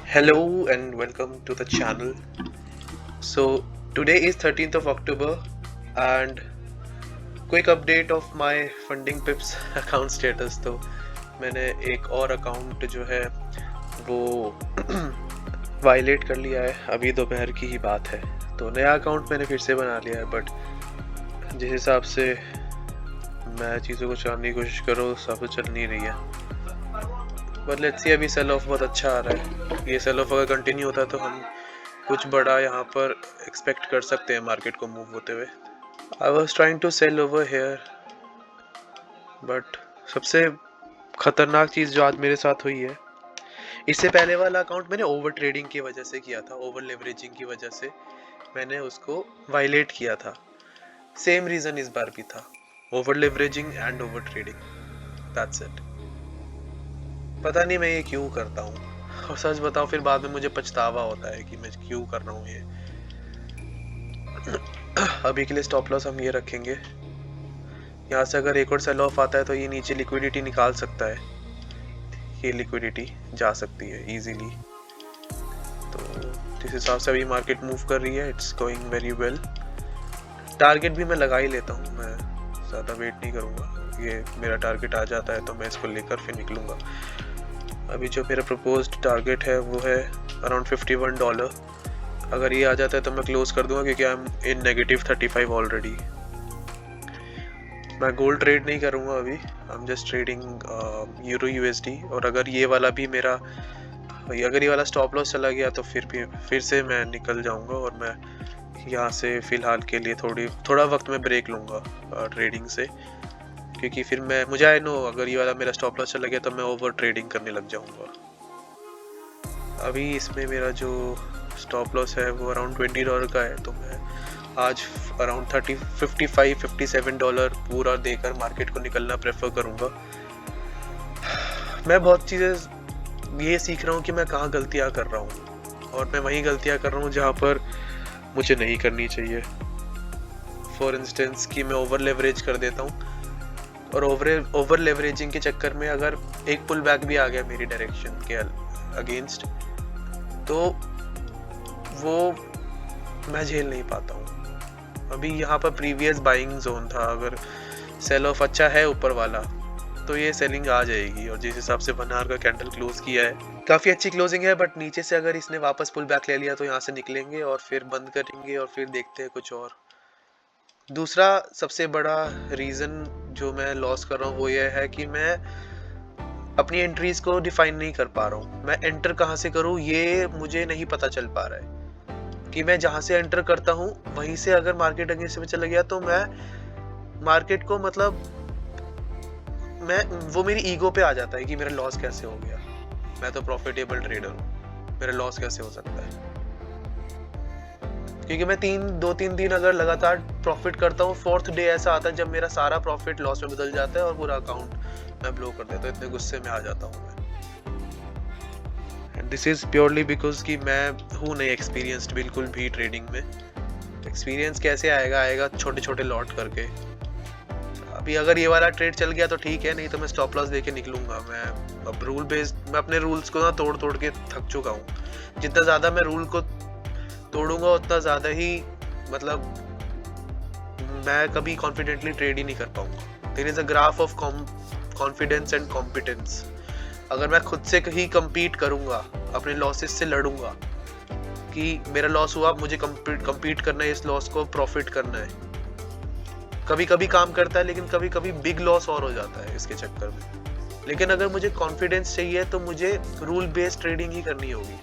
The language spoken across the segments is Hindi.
Hello and welcome to the channel. So today is 13th of October and quick update of my funding pips account status. तो मैंने एक और अकाउंट जो है वो वायलेट कर लिया है, अभी दोपहर की ही बात है। तो नया अकाउंट मैंने फिर से बना लिया है, बट जिस हिसाब से मैं चीज़ों को चलाने की कोशिश करूँ सब चल नहीं रही है। बट लेट्स सी, अभी सेल ऑफ बहुत अच्छा आ रहा है। ये सेल ऑफ अगर कंटिन्यू होता है तो हम कुछ बड़ा यहाँ पर एक्सपेक्ट कर सकते हैं मार्केट को मूव होते हुए। I was trying to sell over here, but सबसे खतरनाक चीज़ जो आज मेरे साथ हुई है, इससे पहले वाला अकाउंट मैंने ओवर ट्रेडिंग की वजह से किया था, ओवर लेवरेजिंग की वजह से मैंने उसको वायलेट किया था। सेम रीज़न इस बार भी था, over leveraging and over trading, that's it. पता नहीं मैं ये क्यों करता हूँ, और सच बताऊँ फिर बाद में मुझे पछतावा होता है कि मैं क्यों कर रहा हूँ ये। अभी के लिए स्टॉप लॉस हम ये रखेंगे। यहाँ से अगर एक और सेल ऑफ आता है तो ये नीचे लिक्विडिटी निकाल सकता है, ये लिक्विडिटी जा सकती है इजीली। तो जिस हिसाब से अभी मार्केट मूव कर रही है, it's going very well. Target भी मैं लगा ही लेता हूँ, मैं ज़्यादा वेट नहीं करूँगा। ये मेरा टारगेट आ जाता है तो मैं इसको लेकर फिर निकलूँगा। अभी जो मेरा प्रपोज्ड टारगेट है वो है अराउंड $51। अगर ये आ जाता है तो मैं क्लोज कर दूंगा, क्योंकि I am in negative 35 already. मैं गोल्ड ट्रेड नहीं करूंगा अभी, I am just trading euro USD. और अगर ये वाला स्टॉप लॉस चला गया तो फिर से मैं निकल जाऊंगा, और मैं यहाँ से फ़िलहाल के लिए थोड़ा वक्त में ब्रेक लूँगा ट्रेडिंग से, क्योंकि फिर मुझे आई नो अगर ये वाला मेरा स्टॉप लॉस चला गया तो मैं ओवर ट्रेडिंग करने लग जाऊँगा। अभी इसमें मेरा जो स्टॉप लॉस है वो अराउंड $20 का है, तो मैं आज अराउंड $55-57 पूरा देकर मार्केट को निकलना प्रेफर करूँगा। मैं बहुत चीज़ें ये सीख रहा हूँ कि मैं कहाँ गलतियाँ कर रहा हूँ, और मैं वही गलतियाँ कर रहा हूँ जहाँ पर मुझे नहीं करनी चाहिए। फॉर इंस्टेंस कि मैं ओवर लेवरेज कर देता हूँ, और ओवर लेवरेजिंग के चक्कर में अगर एक पुल बैक भी आ गया मेरी डायरेक्शन के अगेंस्ट, तो वो मैं झेल नहीं पाता हूँ। अभी यहाँ पर प्रीवियस बाइंग जोन था, अगर सेल ऑफ अच्छा है ऊपर वाला तो ये सेलिंग आ जाएगी। और जिस हिसाब से 1 आवर का कैंडल क्लोज किया है, काफ़ी अच्छी क्लोजिंग है, बट नीचे से अगर इसने वापस पुल बैक ले लिया तो यहाँ से निकलेंगे और फिर बंद करेंगे और फिर देखते हैं कुछ और। दूसरा सबसे बड़ा रीज़न जो मैं लॉस कर रहा हूँ वो ये है कि मैं अपनी एंट्रीज को डिफाइन नहीं कर पा रहा हूँ। मैं एंटर कहाँ से करूँ ये मुझे नहीं पता चल पा रहा है, कि मैं जहाँ से एंटर करता हूँ वहीं से अगर मार्केट अगेंस्ट में चला गया तो मैं मार्केट को वो मेरी ईगो पे आ जाता है कि मेरा लॉस कैसे हो गया। मैं तो प्रॉफिटेबल ट्रेडर हूँ, मेरा लॉस कैसे हो सकता है? क्योंकि मैं 2-3 दिन अगर लगातार प्रॉफिट करता हूँ, 4th डे ऐसा आता है जब मेरा सारा प्रॉफिट लॉस में बदल जाता है और पूरा अकाउंट मैं ब्लो कर देता हूँ। इतने गुस्से में आ जाता हूँ मैं। दिस इज़ प्योरली बिकॉज कि मैं हूँ नहीं एक्सपीरियंस्ड बिल्कुल भी ट्रेडिंग में। एक्सपीरियंस कैसे आएगा छोटे छोटे लॉट करके। अभी अगर ये वाला ट्रेड चल गया तो ठीक है, नहीं तो मैं स्टॉप लॉस देके निकलूंगा। मैं अब मैं अपने रूल्स को ना तोड़ के थक चुका हूँ। जितना ज़्यादा मैं रूल को तोड़ूंगा उतना ज़्यादा ही मैं कभी कॉन्फिडेंटली ट्रेड ही नहीं कर पाऊंगा। There is a graph of confidence and competence. अगर मैं खुद से कहीं कम्पीट करूंगा, अपने लॉसेस से लड़ूंगा कि मेरा लॉस हुआ, मुझे कम्पीट करना है, इस लॉस को प्रॉफिट करना है। कभी कभी काम करता है, लेकिन कभी कभी बिग लॉस और हो जाता है इसके चक्कर में। लेकिन अगर मुझे कॉन्फिडेंस चाहिए तो मुझे रूल बेस्ड ट्रेडिंग ही करनी होगी।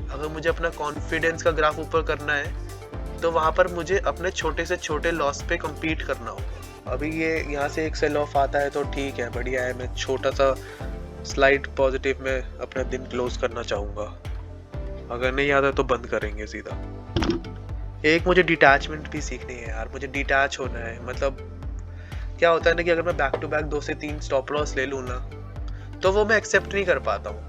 अगर मुझे अपना कॉन्फिडेंस का ग्राफ ऊपर करना है तो वहां पर मुझे अपने छोटे से छोटे लॉस पे कम्पीट करना होगा। अभी ये यहाँ से एक सेल ऑफ आता है तो ठीक है, बढ़िया है। मैं छोटा सा स्लाइड पॉजिटिव में अपना दिन क्लोज करना चाहूँगा। अगर नहीं आता तो बंद करेंगे सीधा। एक मुझे डिटैचमेंट भी सीखनी है यार, मुझे डिटैच होना है। मतलब क्या होता है ना कि अगर मैं बैक टू बैक 2 से 3 स्टॉप लॉस ले लूँ ना, तो वो मैं एक्सेप्ट नहीं कर पाता हूँ।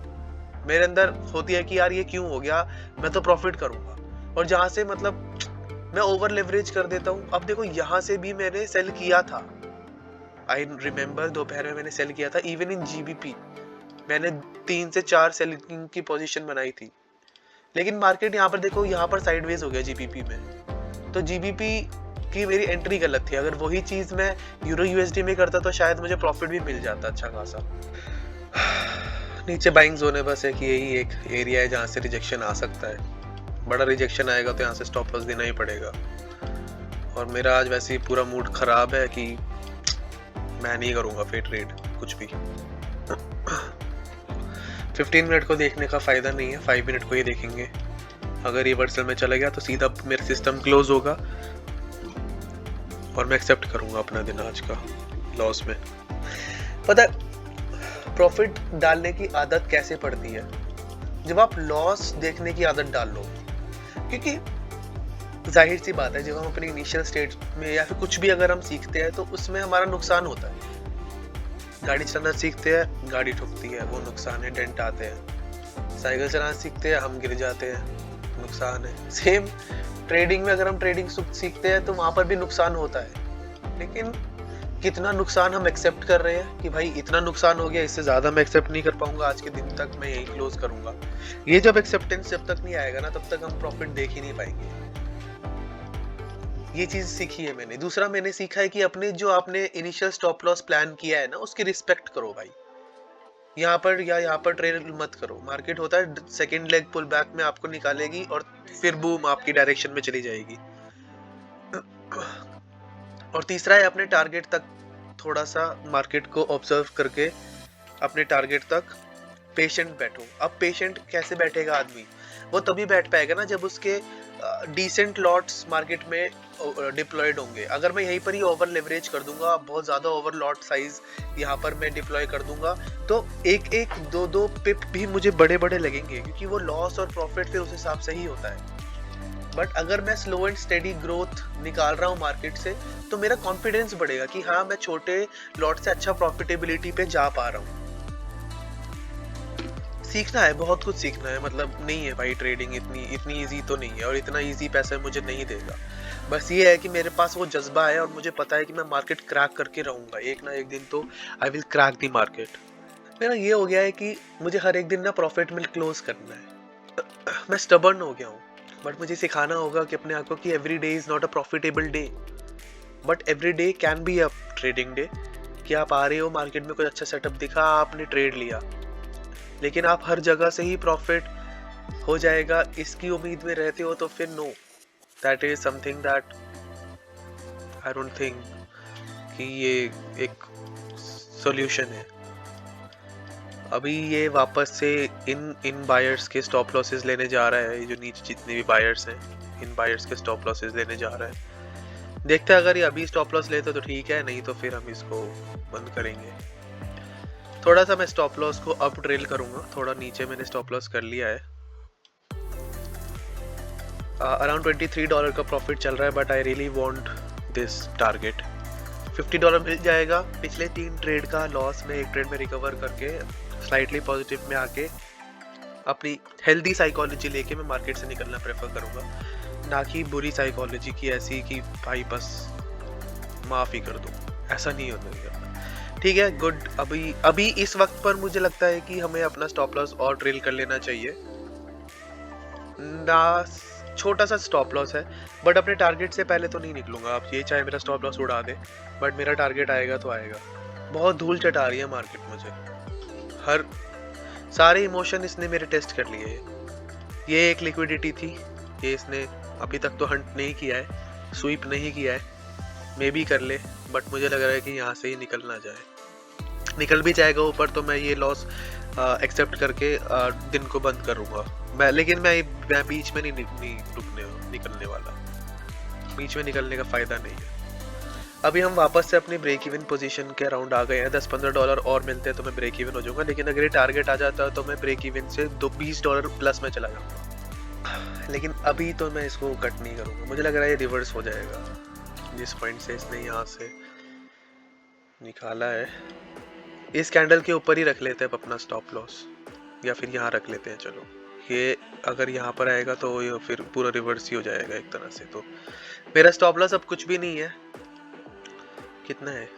मेरे अंदर होती है कि यार ये क्यों हो गया, मैं तो प्रॉफिट करूँगा। और जहाँ से मैं ओवर लेवरेज कर देता हूँ। अब देखो यहाँ से भी मैंने सेल किया था, आई रिमेम्बर दोपहर में मैंने सेल किया था, इवन इन GBP मैंने 3 से 4 सेलिंग की पोजीशन बनाई थी, लेकिन मार्केट यहाँ पर देखो, यहाँ पर साइडवेज हो गया जीबीपी में। तो जीबीपी की मेरी एंट्री गलत थी। अगर वही चीज मैं यूरो यूएसडी में करता तो शायद मुझे प्रॉफिट भी मिल जाता अच्छा खासा। नीचे बाइंग जोन है, बस है कि यही एक एरिया है जहाँ से रिजेक्शन आ सकता है। बड़ा रिजेक्शन आएगा तो यहाँ से स्टॉप लॉस देना ही पड़ेगा। और मेरा आज वैसे ही पूरा मूड खराब है कि मैं नहीं करूँगा फिर ट्रेड कुछ भी। 15 मिनट को देखने का फायदा नहीं है, 5 मिनट को ही देखेंगे। अगर रिवर्सल में चला गया तो सीधा मेरा सिस्टम क्लोज होगा और मैं एक्सेप्ट करूंगा अपना दिन आज का लॉस में। पता है प्रॉफिट डालने की आदत कैसे पड़ती है? जब आप लॉस देखने की आदत डाल लो। क्योंकि जाहिर सी बात है, जब हम अपनी इनिशियल स्टेज में या फिर कुछ भी अगर हम सीखते हैं तो उसमें हमारा नुकसान होता है। गाड़ी चलाना सीखते हैं, गाड़ी ठुकती है, वो नुकसान है, डेंट आते हैं। साइकिल चलाना सीखते हैं, हम गिर जाते हैं, नुकसान है। सेम ट्रेडिंग में अगर हम ट्रेडिंग सीखते हैं तो वहां पर भी नुकसान होता है। लेकिन कितना नुकसान हम एक्सेप्ट कर रहे हैं कि भाई इतना नुकसान हो गया, इससे ज्यादा मैं एक्सेप्ट नहीं कर पाऊंगा, आज के दिन तक मैं यही क्लोज करूंगा। ये जब एक्सेप्टेंस जब तक नहीं आएगा ना, तब तक हम प्रॉफिट देख ही नहीं पाएंगे। ये चीज सीखी है मैंने। दूसरा मैंने सीखा है कि अपने जो आपने इनिशियल स्टॉप लॉस प्लान किया है ना, उसकी रिस्पेक्ट करो भाई। यहाँ पर ट्रेड मत करो। मार्केट होता है सेकंड लेग पुल बैक में आपको निकालेगी और फिर बूम आपकी डायरेक्शन में चली जाएगी। और तीसरा है अपने टारगेट तक थोड़ा सा मार्केट को ऑब्जर्व करके अपने टारगेट तक पेशेंट बैठो। अब पेशेंट कैसे बैठेगा आदमी? वो तभी बैठ पाएगा ना जब उसके डिसेंट लॉट्स मार्केट में डिप्लॉयड होंगे। अगर मैं यहीं पर ही ओवर लेवरेज कर दूंगा, बहुत ज्यादा ओवर लॉट साइज यहाँ पर मैं डिप्लॉय कर दूंगा, तो एक एक दो दो पिप भी मुझे बड़े बड़े लगेंगे, क्योंकि वो लॉस और प्रॉफिट फिर उस हिसाब से ही होता है। बट अगर मैं स्लो एंड स्टेडी ग्रोथ निकाल रहा हूँ मार्केट से, तो मेरा कॉन्फिडेंस बढ़ेगा कि हाँ मैं छोटे लॉट से अच्छा प्रॉफिटेबिलिटी पे जा पा रहा हूँ। सीखना है, बहुत कुछ सीखना है। मतलब नहीं है भाई ट्रेडिंग इतनी इजी तो नहीं है, और इतना इजी पैसा मुझे नहीं देगा। बस ये है कि मेरे पास वो जज्बा है और मुझे पता है कि मैं मार्केट क्रैक करके रहूंगा। एक ना एक दिन तो I will crack the market. मेरा ये हो गया है कि मुझे हर एक दिन ना प्रॉफिट में क्लोज करना है। मैं स्टबर्न हो गया हूँ, बट मुझे सिखाना होगा कि अपने आप को कि every day is not a profitable day, but every day can be a trading day. कि आप आ रहे हो मार्केट में, कोई अच्छा सेटअप दिखा, आपने ट्रेड लिया, लेकिन आप हर जगह से ही प्रॉफिट हो जाएगा इसकी उम्मीद में रहते हो, तो फिर no, that is something that I don't think कि ये एक सॉल्यूशन है। अभी ये वापस से इन बायर्स के स्टॉप लॉसेस लेने जा रहा है। ये जो नीचे जितने भी बायर्स हैं, इन बायर्स के स्टॉप लॉसेस लेने जा रहा है। देखते हैं, अगर ये अभी स्टॉप लॉस लेते तो ठीक है, नहीं तो फिर हम इसको बंद करेंगे। थोड़ा सा मैं स्टॉप लॉस को अप ड्रिल करूंगा, थोड़ा नीचे मैंने स्टॉप लॉस कर लिया है। अराउंड $23 का प्रॉफिट चल रहा है, but I really want this target. $50 मिल जाएगा। पिछले 3 ट्रेड का लॉस में एक ट्रेड में रिकवर करके स्लाइटली पॉजिटिव में आके अपनी हेल्दी साइकोलॉजी लेके मैं मार्केट से निकलना प्रेफर करूंगा, ना कि बुरी साइकोलॉजी की ऐसी कि भाई बस माफ ही कर दो। ऐसा नहीं होना चाहिए। ठीक है, गुड। अभी इस वक्त पर मुझे लगता है कि हमें अपना स्टॉप लॉस और ड्रिल कर लेना चाहिए ना। छोटा सा स्टॉप लॉस है, बट अपने टारगेट से पहले तो नहीं निकलूंगा। आप ये चाहे मेरा स्टॉप लॉस उड़ा दे, बट मेरा टारगेट आएगा तो आएगा। बहुत धूल चटा रही है मार्केट मुझे, हर सारे इमोशन इसने मेरे टेस्ट कर लिए। ये एक लिक्विडिटी थी, ये इसने अभी तक तो हंट नहीं किया है, स्वीप नहीं किया है। मे भी कर ले, बट मुझे लग रहा है कि यहाँ से ही निकल ना जाए। निकल भी जाएगा ऊपर तो मैं ये लॉस एक्सेप्ट करके दिन को बंद करूँगा मैं। लेकिन मैं बीच में नहीं निकलने वाला। बीच में निकलने का फायदा नहीं है। अभी हम वापस से अपनी ब्रेक इवन पोजीशन के अराउंड आ गए हैं। $10-15 और मिलते हैं तो मैं ब्रेक इवन हो जाऊंगा। लेकिन अगर ये टारगेट आ जाता है तो मैं ब्रेक इवन से $20 प्लस में चला जाऊंगा। लेकिन अभी तो मैं इसको कट नहीं करूंगा। मुझे लग रहा है ये रिवर्स हो जाएगा। जिस पॉइंट से इसने यहाँ से निकाला है, इस कैंडल के ऊपर ही रख लेते हैं अपना स्टॉप लॉस, या फिर यहाँ रख लेते हैं। चलो, ये अगर यहाँ पर आएगा तो ये फिर पूरा रिवर्स ही हो जाएगा एक तरह से। तो मेरा स्टॉप लॉस अब कुछ भी नहीं है। कितना है?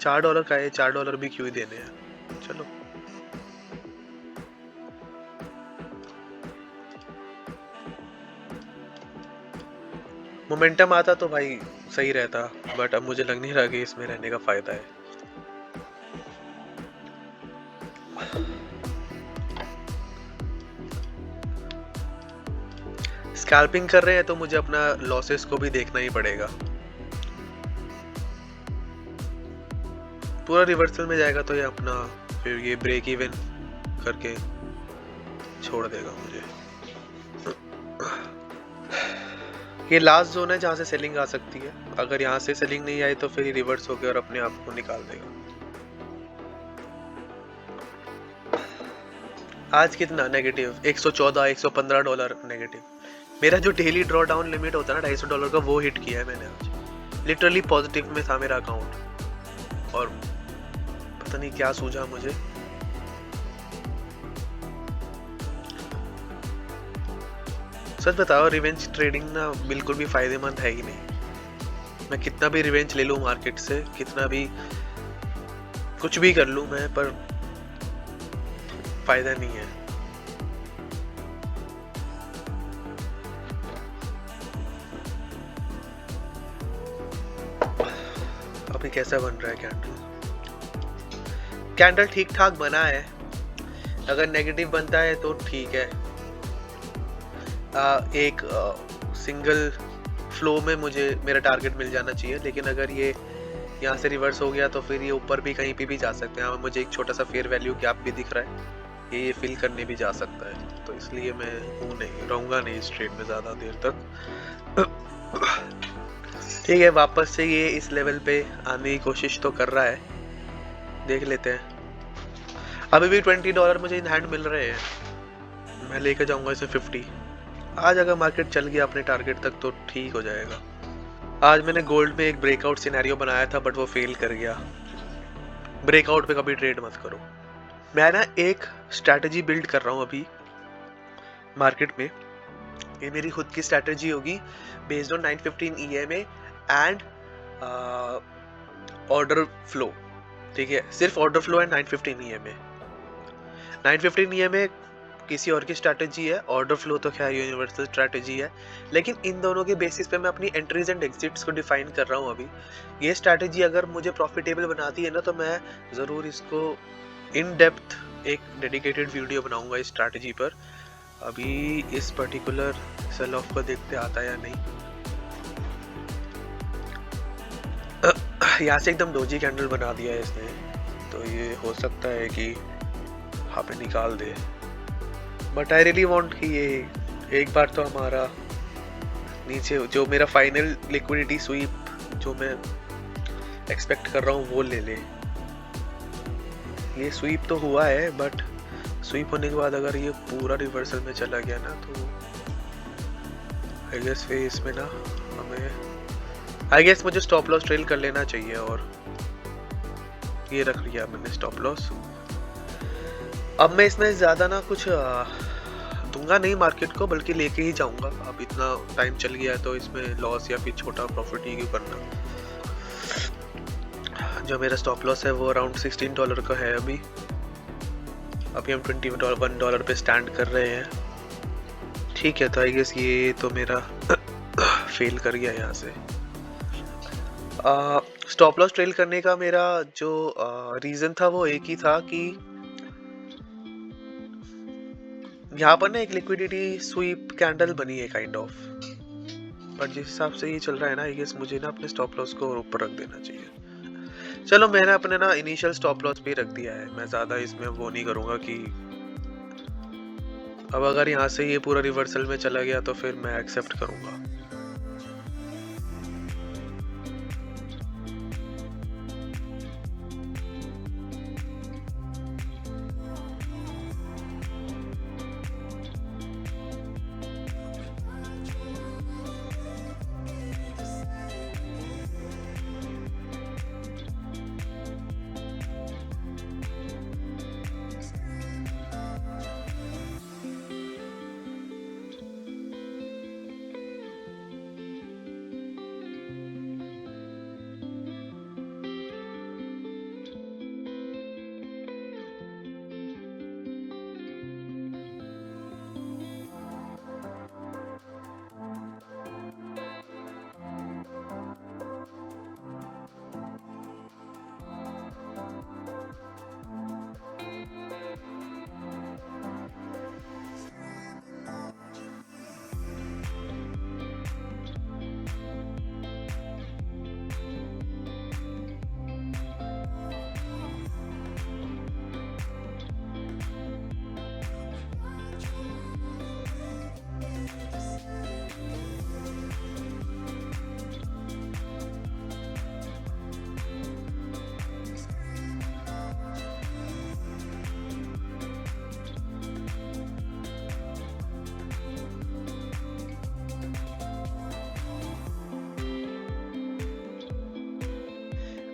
$4 का है। $4 भी क्यों ही देने हैं। चलो, मोमेंटम आता तो भाई सही रहता, बट अब मुझे लग नहीं रहा कि इसमें रहने का फायदा है। स्कैल्पिंग कर रहे हैं तो मुझे अपना लॉसेस को भी देखना ही पड़ेगा। पूरा रिवर्सल में जाएगा तो ये अपना फिर ये ब्रेक इवन करके छोड़ देगा मुझे। ये लास्ट जोन है जहाँ से सेलिंग आ सकती है। अगर यहाँ से सेलिंग नहीं आई तो फिर ये रिवर्स होकर और अपने आप को निकाल देगा। आज कितना नेगेटिव? 114 115 dollar negative. मेरा जो डेली ड्रॉ डाउन लिमिट होता है ना $250 का, वो हिट किया है मैंने आज। लिटरली पॉजिटिव में था मेरा अकाउंट और पता नहीं क्या सूझा मुझे। सच बताओ, रिवेंज ट्रेडिंग ना बिल्कुल भी फायदेमंद है ही नहीं। मैं कितना भी रिवेंज ले लूं मार्केट से, कितना भी कुछ भी कर लूं मैं, पर फायदा नहीं है। अभी कैसा बन रहा है कैंडल? कैंडल ठीक ठाक बना है। अगर नेगेटिव बनता है तो ठीक है। एक सिंगल फ्लो में मुझे मेरा टारगेट मिल जाना चाहिए, लेकिन अगर ये यहाँ से रिवर्स हो गया तो फिर ये ऊपर भी कहीं पे भी जा सकते हैं। मुझे एक छोटा सा फेयर वैल्यू गैप भी दिख रहा है, ये फिल करने भी जा सकता है, तो इसलिए मैं रहूँगा नहीं इस ट्रेड में ज़्यादा देर तक। ठीक है, वापस से ये इस लेवल पे आने की कोशिश तो कर रहा है, देख लेते हैं। अभी भी $20 मुझे इन हैंड मिल रहे हैं, मैं लेके जाऊंगा इसे 50। आज अगर मार्केट चल गया अपने टारगेट तक तो ठीक हो जाएगा। आज मैंने गोल्ड में एक ब्रेकआउट सिनेरियो बनाया था, बट वो फेल कर गया। ब्रेकआउट पे कभी ट्रेड मत करो। मैं ना एक स्ट्रैटेजी बिल्ड कर रहा हूँ अभी मार्केट में। ये मेरी खुद की स्ट्रैटेजी होगी based on 915 EMA and order flow. ठीक है, सिर्फ order flow and 915 EMA। 915 EMA किसी और की स्ट्रैटेजी है, ऑर्डर फ्लो तो क्या यूनिवर्सल स्ट्रैटेजी है, लेकिन इन दोनों के बेसिस पे मैं अपनी एंट्रीज एंड एग्जिट्स को डिफाइन कर रहा हूँ अभी। ये स्ट्रैटेजी अगर मुझे प्रॉफिटेबल बनाती है ना, तो मैं ज़रूर इसको इन डेप्थ एक डेडिकेटेड वीडियो बनाऊंगा इस स्ट्रैटेजी पर। अभी इस पर्टिकुलर सेल ऑफ को देखते आता है या नहीं। यहाँ से एकदम डोजी कैंडल बना दिया है इसने, तो ये हो सकता है कि यहाँ पे निकाल दे, बट आई रियली वांट कि ये एक बार तो हमारा नीचे जो मेरा फाइनल लिक्विडिटी स्वीप जो मैं एक्सपेक्ट कर रहा हूँ वो ले ले। ये स्वीप तो हुआ है, बट स्वीप होने के बाद अगर ये पूरा रिवर्सल में चला गया ना, तो आई गेस फिर इसमें ना मुझे स्टॉप लॉस ट्रेल कर लेना चाहिए, और ये रख लिया मैंने स्टॉप लॉस। अब मैं इसमें ज़्यादा ना कुछ दूंगा नहीं मार्केट को, बल्कि लेके ही जाऊंगा। अब इतना टाइम चल गया है तो इसमें लॉस या फिर छोटा प्रॉफिट ही क्यों करना। जो मेरा स्टॉप लॉस है वो अराउंड $16 का है। अभी हम $21 पे स्टैंड कर रहे हैं। ठीक है, तो आई गेस ये तो मेरा फेल कर गया यहाँ से। स्टॉप लॉस ट्रेल करने का मेरा जो रीज़न था वो एक ही था कि यहाँ पर ना एक लिक्विडिटी स्वीप कैंडल बनी है काइंड ऑफ, पर जिस हिसाब से ये चल रहा है ना, आई गेस मुझे ना अपने स्टॉप लॉस को ऊपर रख देना चाहिए। चलो, मैंने अपने ना इनिशियल स्टॉप लॉस पे रख दिया है, मैं ज़्यादा इसमें वो नहीं करूँगा कि अब अगर यहाँ से ये पूरा रिवर्सल में चला गया तो फिर मैं एक्सेप्ट करूँगा।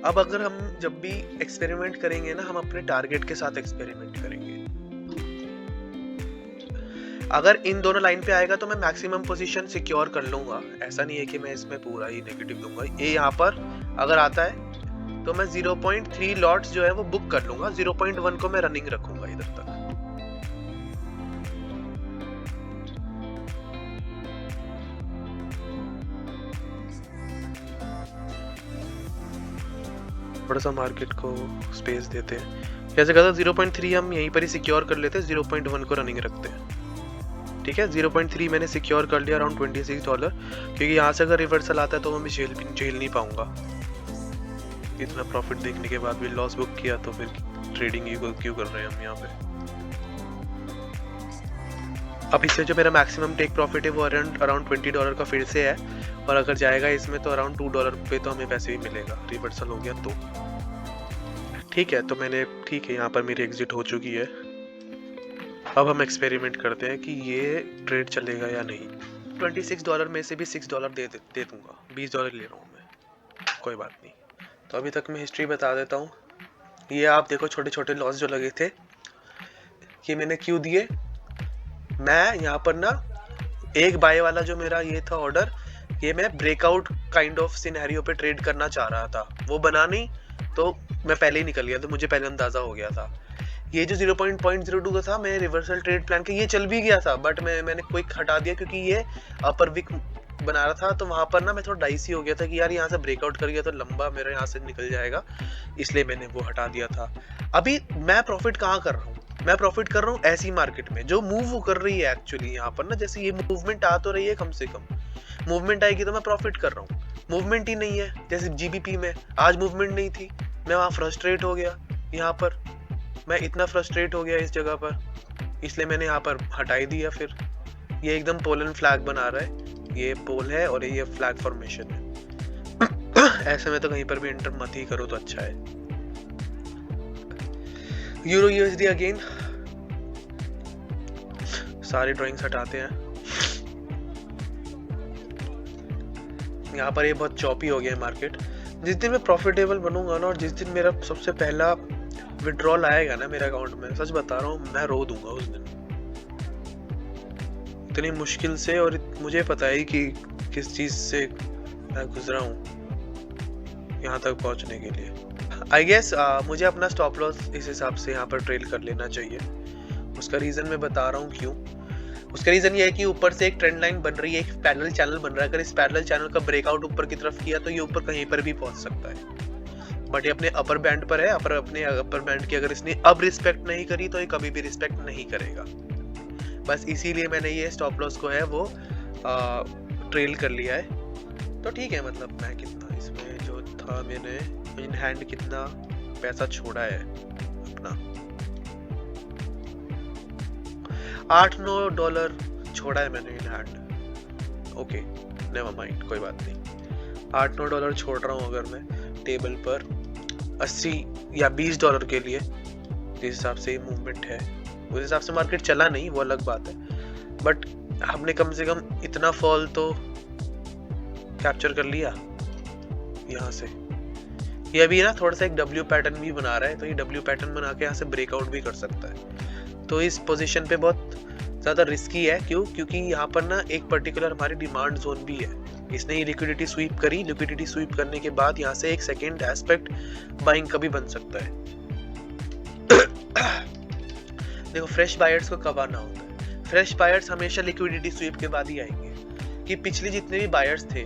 अब अगर हम जब भी एक्सपेरिमेंट करेंगे ना, हम अपने टारगेट के साथ एक्सपेरिमेंट करेंगे। अगर इन दोनों लाइन पे आएगा तो मैं मैक्सिमम पोजीशन सिक्योर कर लूंगा, ऐसा नहीं है कि मैं इसमें पूरा ही नेगेटिव दूंगा। ये यहाँ पर अगर आता है तो मैं 0.3 लॉट्स जो है वो बुक कर लूंगा, 0.1 को मैं रनिंग रखूंगा इधर तक। थोड़ा सा मार्केट को स्पेस देते हैं, जैसे कहा था 0.3 हम यहीं पर ही सिक्योर कर लेते हैं, 0.1 को रनिंग रखते हैं। ठीक है, 0.3 मैंने सिक्योर कर लिया अराउंड $26, क्योंकि यहाँ से अगर रिवर्सल आता है तो मैं झेल नहीं पाऊंगा। इतना प्रॉफिट देखने के बाद भी लॉस बुक किया तो फिर ट्रेडिंग ही क्यों कर रहे हैं हम यहाँ पे। अब इससे जो मेरा मैक्सिमम टेक प्रॉफिट है वो अराउंड $20 का फिर से है, और अगर जाएगा इसमें तो अराउंड $2 पे तो हमें पैसे भी मिलेगा, रिवर्सल हो गया तो। ठीक है, तो मैंने ठीक है यहाँ पर मेरी एग्जिट हो चुकी है। अब हम एक्सपेरिमेंट करते हैं कि ये ट्रेड चलेगा या नहीं। $26 में से भी $6 दे दूंगा, $20 ले रहा हूँ मैं, कोई बात नहीं। तो अभी तक मैं हिस्ट्री बता देता हूँ। ये आप देखो छोटे छोटे लॉस जो लगे थे, ये मैंने क्यों दिए। मैं यहाँ पर ना एक बाय वाला जो मेरा ये था ऑर्डर, ये मैं ब्रेकआउट काइंड ऑफ सिनेरियो पे ट्रेड करना चाह रहा था, वो बना नहीं तो मैं पहले ही निकल गया, तो मुझे पहले अंदाजा हो गया था। ये जो 0.02 का था, मैं रिवर्सल ट्रेड प्लान के ये चल भी गया था, बट मैंने क्विक हटा दिया क्योंकि ये अपर विक बना रहा था। तो वहां पर ना मैं थोड़ा डाइसी हो गया था कि यार यहाँ से ब्रेकआउट कर गया तो लंबा मेरा यहाँ से निकल जाएगा, इसलिए मैंने वो हटा दिया था। अभी मैं प्रॉफिट कहाँ कर रहा हूँ, मैं प्रॉफिट कर रहा हूँ ऐसी मार्केट में जो मूव कर रही है एक्चुअली। यहाँ पर ना जैसे ये मूवमेंट आ तो रही है, कम से कम मूवमेंट आएगी तो मैं प्रॉफिट कर रहा हूँ। मूवमेंट ही नहीं है, जैसे जीबीपी में आज मूवमेंट नहीं थी, मैं वहाँ फ्रस्ट्रेट हो गया। यहाँ पर मैं इतना फ्रस्ट्रेट हो गया इस जगह पर, इसलिए मैंने यहाँ पर हटाई दिया। फिर ये एकदम पोलन फ्लैग बना रहा है, ये पोल है और ये फ्लैग फॉर्मेशन है। ऐसे में तो कहीं पर भी एंटर मत ही करो तो अच्छा है। यूरो यूएसडी अगेन, सारी ड्राइंग्स हटाते हैं। यहाँ पर ये बहुत चॉपी हो गया है मार्केट। जिस दिन मैं प्रॉफिटेबल बनूंगा ना, और जिस दिन मेरा सबसे पहला विड्रॉल आएगा ना मेरे अकाउंट में, सच बता रहा हूँ मैं रो दूंगा उस दिन, इतनी मुश्किल से। और मुझे पता है कि किस चीज से मैं गुजरा हूँ यहाँ तक पहुँचने के लिए। आई गेस मुझे अपना स्टॉप लॉस इस हिसाब से यहाँ पर ट्रेल कर लेना चाहिए। उसका रीजन मैं बता रहा हूँ क्यों। उसका रीजन ये है कि ऊपर से एक ट्रेंड लाइन बन रही है, एक पैरेलल चैनल बन रहा है। अगर इस पैरेलल चैनल का ब्रेकआउट ऊपर की तरफ किया तो ये ऊपर कहीं पर भी पहुंच सकता है, बट ये अपने अपर बैंड पर है। अपने अपर बैंड की अगर इसने अब रिस्पेक्ट नहीं करी तो ये कभी भी रिस्पेक्ट नहीं करेगा। बस इसीलिए मैंने ये स्टॉप लॉस को है वो ट्रेल कर लिया है। तो ठीक है, मतलब मैं कितना इसमें जो था, मैंने इन हैंड कितना पैसा छोड़ा है अपना, $8-9 छोड़ा है मैंने in hand. Okay never mind, कोई बात नहीं। $8-9 छोड़ रहा हूँ अगर मैं टेबल पर 80 या $20 के लिए, जिस हिसाब से मूवमेंट है उस हिसाब से मार्केट चला नहीं, वो अलग बात है, बट हमने कम से कम इतना फॉल तो कैप्चर कर लिया यहाँ से। ये अभी ना थोड़ा सा एक W पैटर्न भी बना रहा है, तो ये W पैटर्न बना के यहाँ से ब्रेकआउट भी कर सकता है। तो इस पोजीशन पे बहुत ज़्यादा रिस्की है। क्यों? क्योंकि यहाँ पर ना एक पर्टिकुलर हमारी डिमांड जोन भी है। इसने ये लिक्विडिटी स्वीप करी, लिक्विडिटी स्वीप करने के बाद यहाँ से एक सेकेंड एस्पेक्ट बाइंग का भी बन सकता है। देखो फ्रेश बायर्स को कब आना होता है, फ्रेश बायर्स हमेशा लिक्विडिटी स्वीप के बाद ही आएंगे। कि पिछले जितने भी बायर्स थे,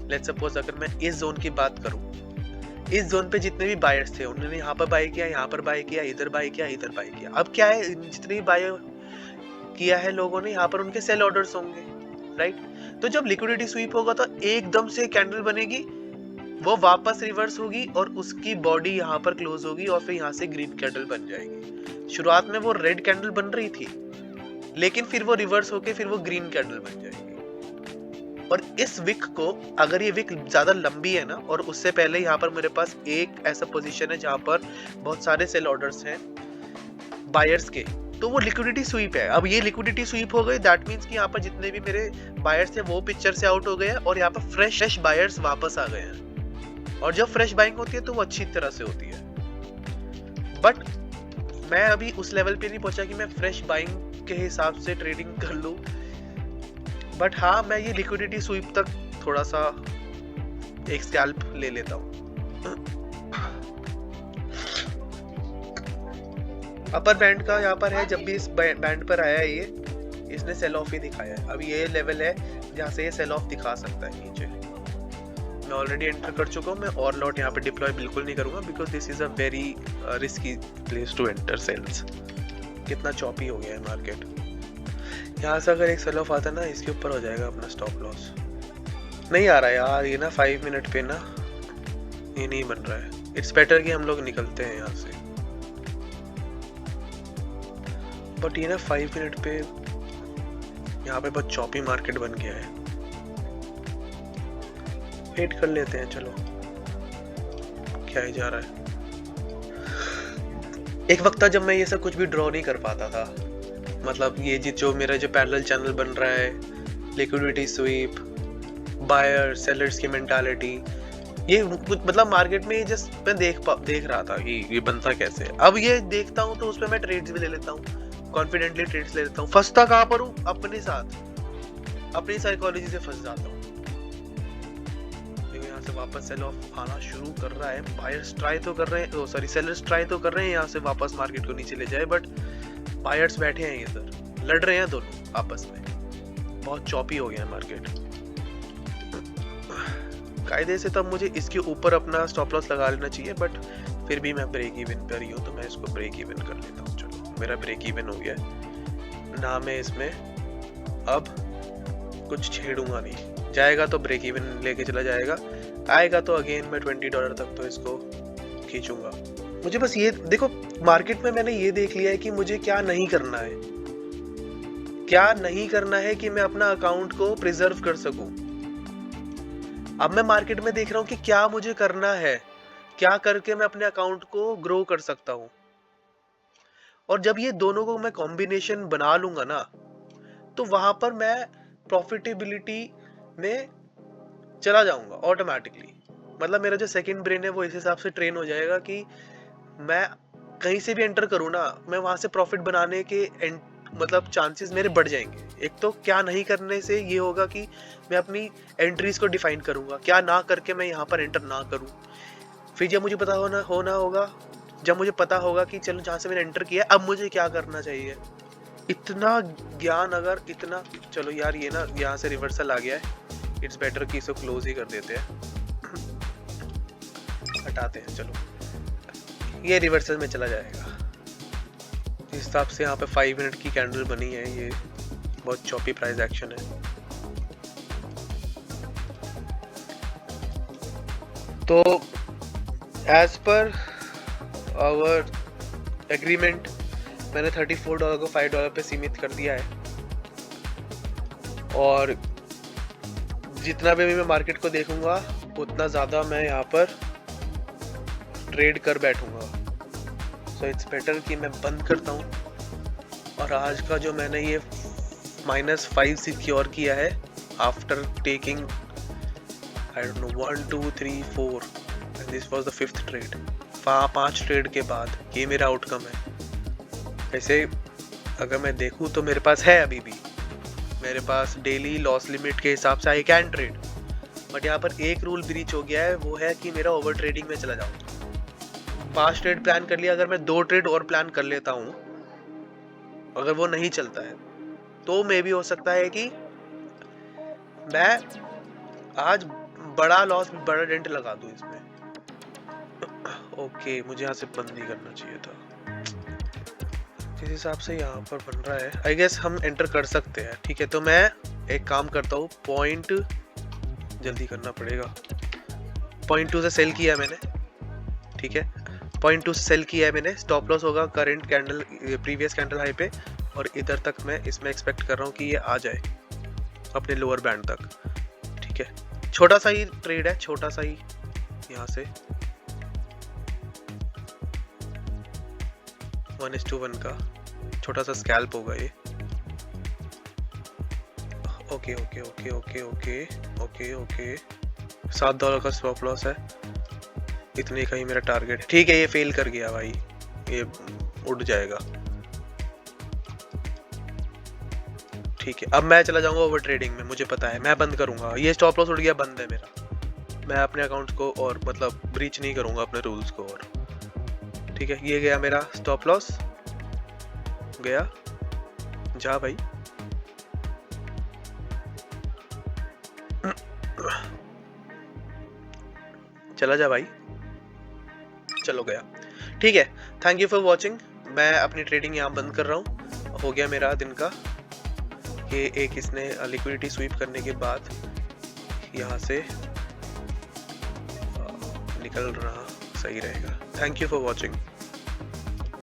लेट्स सपोज अगर मैं इस जोन की बात करूं, इस जोन पे जितने भी बायर्स थे उन्होंने यहाँ पर बाय किया, यहाँ पर बाय किया, इधर बाय किया, इधर बाय किया। अब क्या है, जितने भी बाय किया है लोगों ने, यहाँ पर उनके सेल ऑर्डर्स होंगे, राइट। तो जब लिक्विडिटी स्वीप होगा तो एकदम से कैंडल बनेगी, वो वापस रिवर्स होगी और उसकी बॉडी यहाँ पर क्लोज होगी और फिर यहाँ से ग्रीन कैंडल बन जाएगी। शुरुआत में वो रेड कैंडल बन रही थी, लेकिन फिर वो रिवर्स होके फिर वो ग्रीन कैंडल बन जाएगी। और इस विक को, अगर ये विक ज्यादा लंबी है ना, और उससे पहले यहाँ पर मेरे पास एक ऐसा पोजीशन है जहाँ पर बहुत सारे सेल ऑर्डर्स हैं बायर्स के, तो वो लिक्विडिटी स्वीप है। अब ये लिक्विडिटी स्वीप हो गई, दैट मींस कि यहाँ पर जितने भी मेरे बायर्स थे वो पिक्चर से आउट हो गए हैं और यहाँ पर फ्रेश बायर्स वापस आ गए हैं। और जब फ्रेश बाइंग होती है तो वो अच्छी तरह से होती है, बट मैं अभी उस लेवल पे नहीं पहुंचा कि मैं फ्रेश बाइंग के हिसाब से ट्रेडिंग कर लूं। बट हाँ, मैं ये लिक्विडिटी स्वीप तक थोड़ा सा एक स्कैल्प ले लेता हूँ। अपर बैंड का यहाँ पर है, जब भी इस बैंड पर आया है ये, इसने सेल ऑफ ही दिखाया है। अब ये लेवल है जहाँ से ये सेल ऑफ दिखा सकता है नीचे। मैं ऑलरेडी एंटर कर चुका हूँ, मैं और लॉट यहाँ पे डिप्लॉय बिल्कुल नहीं करूँगा, because this is a very risky place to enter sales. कितना चॉपी हो गया है मार्केट। यहाँ से अगर एक सेल ऑफ आता है ना, इसके ऊपर हो जाएगा अपना स्टॉप लॉस। नहीं आ रहा है यार ये ना, 5 मिनट पे ना ये नहीं बन रहा है। इट्स बेटर कि हम लोग निकलते हैं यहाँ से। बट ये ना 5 मिनट पे यहाँ पे बहुत चॉपी मार्केट बन गया है। वेट कर लेते हैं, चलो क्या ही जा रहा है। एक वक्त था जब मैं ये सब कुछ भी ड्रॉ नहीं कर पाता था, मतलब ये जो मेरा जो पैरेलल चैनल बन रहा है, लिक्विडिटी स्वीप, बायर सेलर्स की मेंटालिटी, ये मतलब मार्केट में जस्ट मैं देख रहा था कि ये बनता कैसे है। अब ये देखता हूँ तो उसमें मैं ट्रेड्स भी ले लेता हूँ, कॉन्फिडेंटली ट्रेड्स ले लेता हूँ। फंसता कहाँ पर हूँ? अपने साथ, अपनी साइकोलॉजी से फंस जाता हूँ। यहाँ से वापस सेल ऑफ आना शुरू कर रहा है। बायर्स ट्राई तो कर रहे हैं, सॉरी सेलर्स ट्राई तो कर रहे हैं यहाँ से वापस मार्केट को नीचे ले जाए, बट बायर्स बैठे हैं इधर, लड़ रहे हैं दोनों आपस में। बहुत चॉपी हो गया है मार्केट। कायदे से तब मुझे इसके ऊपर अपना स्टॉप लॉस लगा लेना चाहिए, बट फिर भी मैं ब्रेक इवन पर ही हूँ, तो मैं इसको ब्रेक इवन कर लेता हूँ। चलो मेरा ब्रेक इवन हो गया ना, मैं इसमें अब कुछ छेड़ूंगा नहीं। जाएगा तो ब्रेक इवन लेके चला जाएगा, आएगा तो अगेन मैं $20 तक तो इसको खींचूंगा। मुझे बस ये देखो, मार्केट में मैंने ये देख लिया है कि मुझे क्या नहीं करना है, क्या नहीं करना है कि मैं अपना अकाउंट को प्रिजर्व कर सकूं। अब मैं मार्केट में देख रहा हूं कि क्या मुझे करना है, क्या करके मैं अपने अकाउंट को ग्रो कर सकता हूं। और जब ये दोनों को मैं कॉम्बिनेशन बना लूंगा ना, तो वहां पर मैं प्रॉफिटेबिलिटी में चला जाऊंगा ऑटोमेटिकली। मतलब मेरा जो सेकंड ब्रेन है वो इस हिसाब से ट्रेन हो जाएगा कि मैं कहीं से भी एंटर करूँ ना, मैं वहां से प्रॉफिट बनाने के मतलब चांसेस मेरे बढ़ जाएंगे। एक तो क्या नहीं करने से ये होगा कि मैं अपनी एंट्रीज को डिफाइन करूंगा, क्या ना करके मैं यहाँ पर एंटर ना करूँ। फिर जब मुझे पता होना होगा, जब मुझे पता होगा कि चलो जहाँ से मैंने एंटर किया अब मुझे क्या करना चाहिए, इतना ज्ञान अगर इतना, चलो यार ये ना यहाँ से रिवर्सल आ गया है, इट्स बेटर कि इसको क्लोज ही कर देते हैं, हटाते हैं। चलो ये रिवर्सल में चला जाएगा। इस हिसाब से यहाँ पे 5 मिनट की कैंडल बनी है, ये बहुत चॉपी प्राइस एक्शन है। तो एज पर आवर एग्रीमेंट मैंने $34 को $5 पे सीमित कर दिया है, और जितना भी मैं मार्केट को देखूंगा उतना ज़्यादा मैं यहाँ पर ट्रेड कर बैठूंगा। सो इट्स बेटर कि मैं बंद करता हूँ। और आज का जो मैंने ये -5 सिक्योर किया है after taking I don't know 1 2 3 4 and this was the 5th trade. 5 trade के बाद ये मेरा आउटकम है। वैसे अगर मैं देखूँ तो मेरे पास है, अभी भी मेरे पास डेली लॉस लिमिट के हिसाब से आई कैन ट्रेड, बट यहाँ पर एक रूल ब्रीच हो गया है, वो है कि मेरा ओवर ट्रेडिंग में चला जाऊँ। 5 ट्रेड प्लान कर लिया, अगर मैं 2 ट्रेड और प्लान कर लेता हूँ, अगर वो नहीं चलता है तो मे भी हो सकता है कि मैं आज बड़ा लॉस, बड़ा डेंट लगा दूँ इसमें। ओके मुझे यहाँ से बंद नहीं करना चाहिए था। जिस हिसाब से यहाँ पर बन रहा है आई गेस हम एंटर कर सकते हैं। ठीक है, तो मैं एक काम करता हूँ, पॉइंट जल्दी करना पड़ेगा। 0.2 से सेल किया मैंने, ठीक है 0.2 से सेल किया है मैंने। स्टॉप लॉस होगा current candle, previous candle high पे, और इधर तक मैं इसमें एक्सपेक्ट कर रहा हूँ कि ये आ जाए अपने लोअर बैंड तक। ठीक है, छोटा सा ही ट्रेड है, छोटा सा ही, यहाँ से 1:1 का छोटा सा स्कैल्प होगा ये। Okay okay okay okay okay okay okay $7 का स्टॉप लॉस है। इतने का ही मेरा टारगेट है। ठीक है, ये फेल कर गया भाई, ये उड़ जाएगा। ठीक है, अब मैं चला जाऊंगा ओवर ट्रेडिंग में, मुझे पता है, मैं बंद करूंगा। ये स्टॉप लॉस उड़ गया, बंद है मेरा। मैं अपने अकाउंट को और मतलब ब्रीच नहीं करूंगा अपने रूल्स को। और ठीक है, ये गया मेरा स्टॉप लॉस, गया, जा भाई। चला जा भाई, चलो गया। ठीक है, थैंक यू फॉर वॉचिंग। मैं अपनी ट्रेडिंग यहाँ बंद कर रहा हूँ। हो गया मेरा दिन का कि एक इसने लिक्विडिटी स्वीप करने के बाद यहाँ से निकल रहा, सही रहेगा। Thank you for watching.